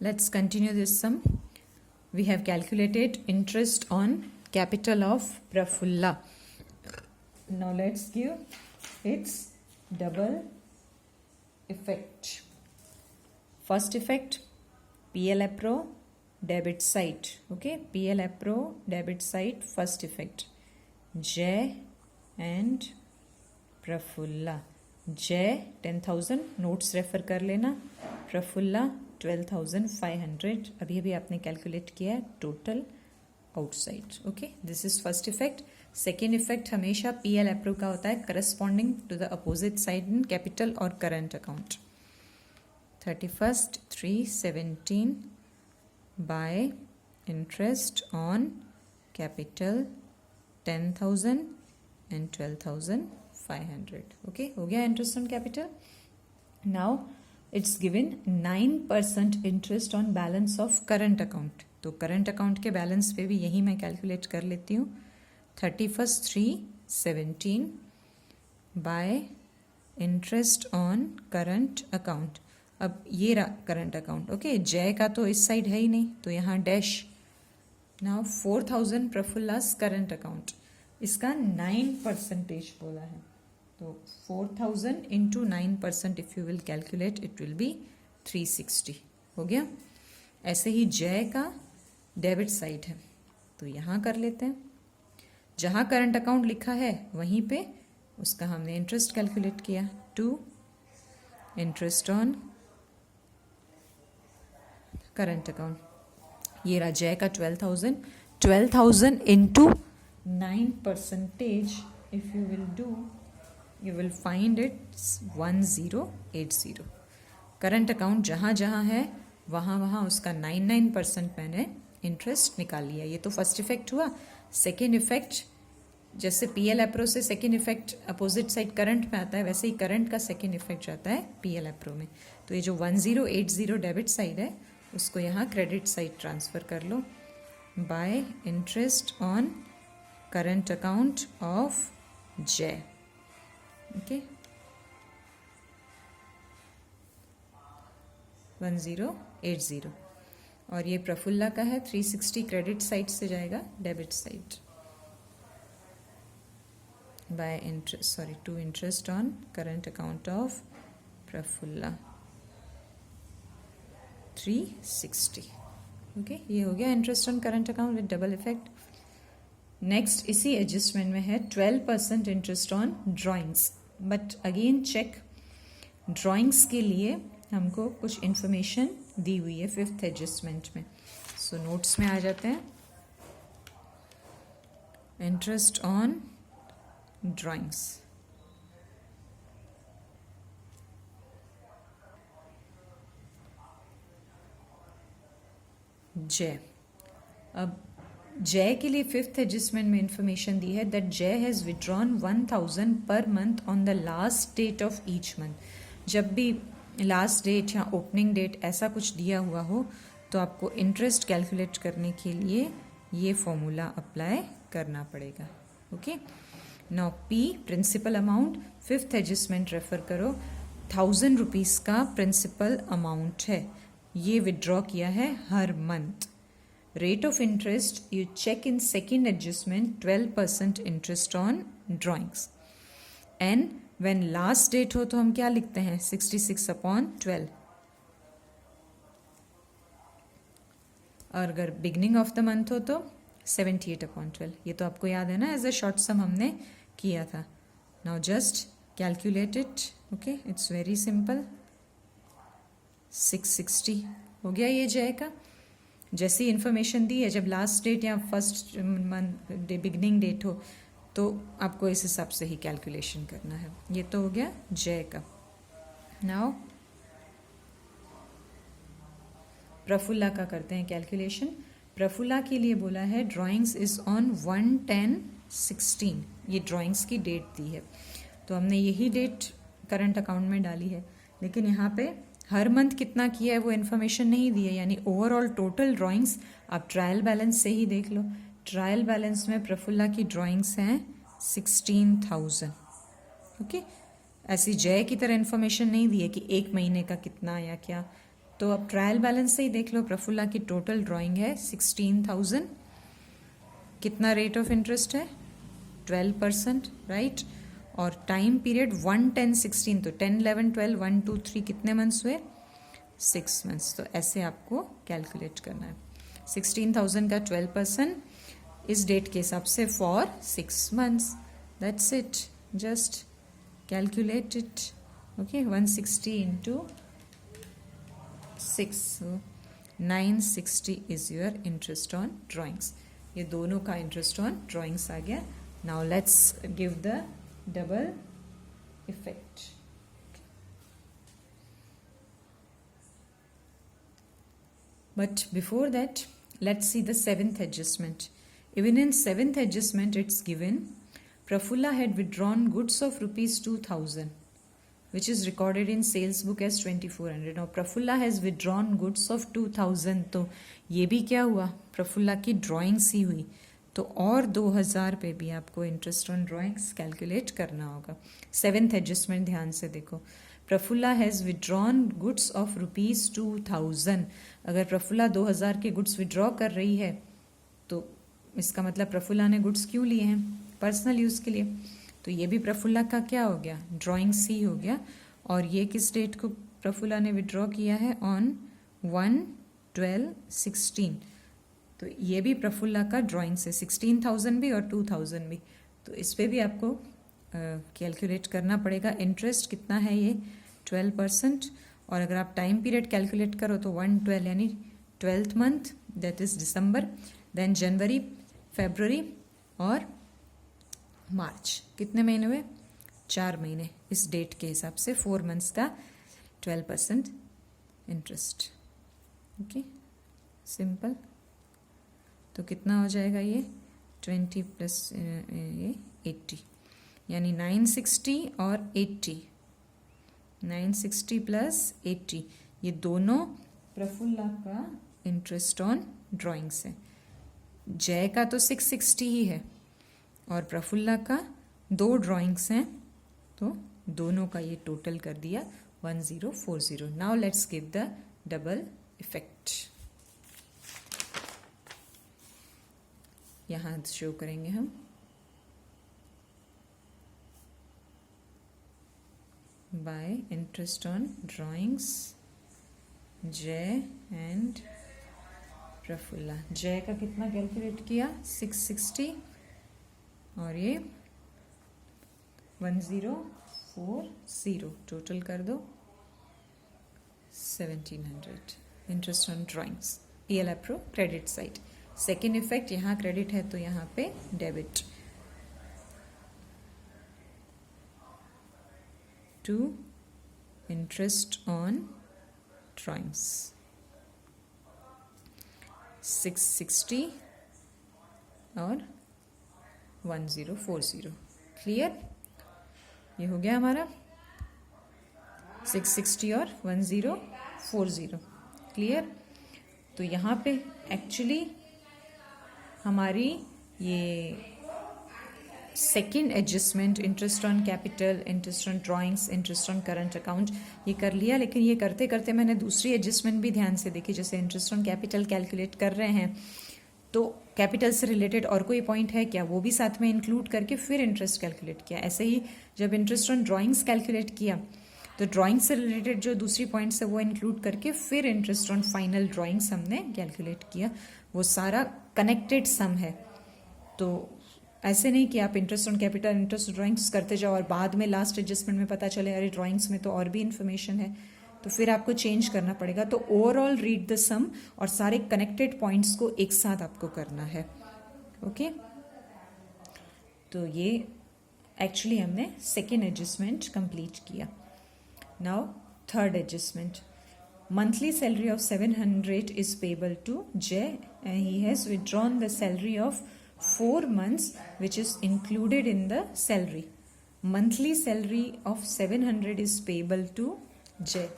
Let's continue this sum. We have calculated interest on capital of Prafulla. Now let's give its double effect. First effect, PL Appro debit side. Okay, PL Appro debit side, first effect. J and Prafulla. J 10,000 notes refer कर लेना. प्रफुल्ला 12,500 अभी अभी आपने calculate किया है total outside. Okay, this is first effect. Second effect हमेशा P L का होता है corresponding to the opposite side in capital और current account. 31st 317 by interest on capital 10,000 and 12,500. Okay, हो गया interest on capital. Now it's given 9% interest on balance of current account. तो current account के balance पे भी यही मैं calculate कर लेती हूँ. 31st 317 by interest on current account. अब ये रहा करंट अकाउंट. ओके, जय का तो इस साइड है ही नहीं, तो यहाँ dash. Now 4,000 Prafulla's current account. इसका 9% बोला है, तो 4,000 into 9% if you will calculate it will be 360. हो गया. ऐसे ही जय का डेबिट साइड है, तो यहाँ कर लेते हैं. जहाँ करंट अकाउंट लिखा है वहीं पे उसका हमने इंटरेस्ट कैलकुलेट किया. 2 इंटरेस्ट ऑन करंट अकाउंट. ये रहा जय का 12,000 into 9%. if you will do, you will find it 1080. Current account जहाँ जहाँ है वहाँ वहाँ उसका 99% मैंने इंटरेस्ट निकाल लिया. ये तो फर्स्ट इफेक्ट हुआ. सेकेंड इफेक्ट, जैसे पीएल एप्रो से second effect opposite side current में आता है, वैसे ही करंट का सेकेंड इफेक्ट जाता है पीएल एप्रो में. तो ये जो 1080 डेबिट साइड है उसको यहाँ क्रेडिट साइड ट्रांसफर कर लो by interest on current account of J. Okay, 1080. और ये प्रफुल्ला का है 360 क्रेडिट साइड से जाएगा debit side by interest to interest on current account of Prafulla 360. Okay, ये हो गया interest on current account with double effect. Next इसी एडजस्टमेंट में है 12% interest on drawings. But again check, drawings के लिए हमको कुछ इंफॉर्मेशन दी हुई है फिफ्थ एडजस्टमेंट में. सो नोट्स में आ जाते हैं. Interest on drawings. जय. अब जय के लिए फिफ्थ एडजस्टमेंट में इंफॉर्मेशन दी है दैट जय हैज़ विड्रॉन 1,000 पर month on the last date of each month. जब भी लास्ट डेट या ओपनिंग डेट ऐसा कुछ दिया हुआ हो तो आपको इंटरेस्ट कैलकुलेट करने के लिए ये फॉर्मूला अप्लाई करना पड़ेगा. Okay, now P principal amount. Fifth adjustment refer करो. 1,000 रुपीज़ का प्रिंसिपल अमाउंट है, ये विड्रॉ किया है हर month. Rate of interest you check in second adjustment 12% interest on drawings. And when last date हो तो हम क्या लिखते हैं 66/12. और अगर beginning of the month हो तो 78/12. ये तो आपको याद है ना, एज अ शॉर्ट सम हमने किया था. Now just calculate it. Okay, it's very simple. 660 हो गया ये जय का. जैसी इन्फॉर्मेशन दी है, जब लास्ट डेट या फर्स्ट मंथ बिगनिंग डेट हो तो आपको इस हिसाब से ही कैलकुलेशन करना है. ये तो हो गया जय का. नाउ प्रफुल्ला का करते हैं कैलकुलेशन. प्रफुल्ला के लिए बोला है ड्राइंग्स इज ऑन 1/10/16. ये ड्राइंग्स की डेट दी है, तो हमने यही डेट करंट अकाउंट में डाली है. लेकिन यहाँ पे हर मंथ कितना किया है वो इन्फॉर्मेशन नहीं दी है, यानी ओवरऑल टोटल ड्राइंग्स आप ट्रायल बैलेंस से ही देख लो. ट्रायल बैलेंस में प्रफुल्ला की ड्राइंग्स हैं 16,000. ओके, ऐसी जय की तरह इन्फॉर्मेशन नहीं दी है कि एक महीने का कितना या क्या. तो अब ट्रायल बैलेंस से ही देख लो, प्रफुल्ला की टोटल ड्राइंग है 16,000, कितना रेट ऑफ इंटरेस्ट है 12%, राइट, और टाइम पीरियड 1, 10, 16, तो 10, 11, 12, 1, 2, 3 कितने मंथ्स हुए 6 मंथ्स। तो ऐसे आपको कैलकुलेट करना है। 16,000 का 12% इस डेट के हिसाब से for 6 months, that's it, just calculate it. Okay, 160 into 6, 960 is your interest on drawings. ये दोनों का इंटरेस्ट ऑन ड्राइंग्स आ गया। Now let's give the double effect. But before that, let's see the 7th adjustment. Even in 7th adjustment, it's given Prafulla had withdrawn goods of rupees 2,000, which is recorded in sales book as 2,400. Now, Prafulla has withdrawn goods of 2,000. तो ये भी क्या हुआ, प्रफुल्ला की drawings ही हुई, तो और 2,000 पे भी आपको इंटरेस्ट ऑन ड्राइंग्स कैलकुलेट करना होगा। 7th एडजस्टमेंट ध्यान से देखो, Prafulla has withdrawn goods of rupees 2,000। अगर प्रफुल्ला 2,000 के गुड्स विड्रॉ कर रही है तो इसका मतलब प्रफुल्ला ने गुड्स क्यों लिए हैं, पर्सनल यूज़ के लिए। तो ये भी प्रफुल्ला का क्या हो गया, ड्राइंग सी हो गया। और ये किस डेट को प्रफुल्ला ने विड्रॉ किया है, ऑन 1/12/16। तो ये भी प्रफुल्ला का ड्राइंग से 16,000 भी और 2,000 भी। तो इस पर भी आपको कैलकुलेट करना पड़ेगा। इंटरेस्ट कितना है ये 12%, और अगर आप टाइम पीरियड कैलकुलेट करो तो 1/12 यानी 12th month, that is December, then January, February और मार्च, कितने महीने हुए 4 महीने। इस डेट के हिसाब से 4 मंथ्स का 12% इंटरेस्ट। Okay, simple. तो कितना हो जाएगा ये 20 प्लस ये 80, यानी 960 और 80, 960 प्लस 80, ये दोनों प्रफुल्ला का इंटरेस्ट ऑन ड्राइंग्स है। जय का तो 660 ही है और प्रफुल्ला का 2 ड्राइंग्स हैं, तो दोनों का ये टोटल कर दिया 1040। Now let's give the double effect. यहाँ शो करेंगे हम, by interest on drawings जय एंड प्रफुल्ला। जय का कितना कैलकुलेट किया 660 और ये 1040, टोटल कर दो 1700। इंटरेस्ट ऑन ड्राइंग्स, EL अप्रो क्रेडिट साइड। सेकेंड इफेक्ट, यहाँ क्रेडिट है तो यहाँ पे debit to interest on drawings 660 और 1040। क्लियर, ये हो गया हमारा 660 और 1040। क्लियर। तो यहाँ पे एक्चुअली हमारी ये second adjustment, interest on capital, interest on drawings, interest on current account, ये कर लिया। लेकिन ये करते करते मैंने दूसरी एडजस्टमेंट भी ध्यान से देखी। जैसे इंटरेस्ट ऑन कैपिटल कैलकुलेट कर रहे हैं तो कैपिटल से रिलेटेड और कोई पॉइंट है क्या, वो भी साथ में इंक्लूड करके फिर इंटरेस्ट कैलकुलेट किया। ऐसे ही जब इंटरेस्ट ऑन ड्राइंग्स कैलकुलेट किया तो ड्राइंग से रिलेटेड जो दूसरी पॉइंट्स है वो इंक्लूड करके फिर इंटरेस्ट ऑन फाइनल ड्राइंग्स हमने कैलकुलेट किया। वो सारा कनेक्टेड सम है। तो ऐसे नहीं कि आप interest on capital, interest drawings करते जाओ और बाद में लास्ट एडजस्टमेंट में पता चले अरे ड्राइंग्स में तो और भी इन्फॉर्मेशन है, तो फिर आपको चेंज करना पड़ेगा। तो ओवरऑल रीड द सम और सारे कनेक्टेड पॉइंट्स को एक साथ आपको करना है। ओके, तो ये एक्चुअली हमने सेकेंड एडजस्टमेंट कंप्लीट किया। Now third adjustment, monthly salary of 700 is payable to Jay and he has withdrawn the salary of 4 months which is included in the salary. Monthly salary of 700 is payable to Jay.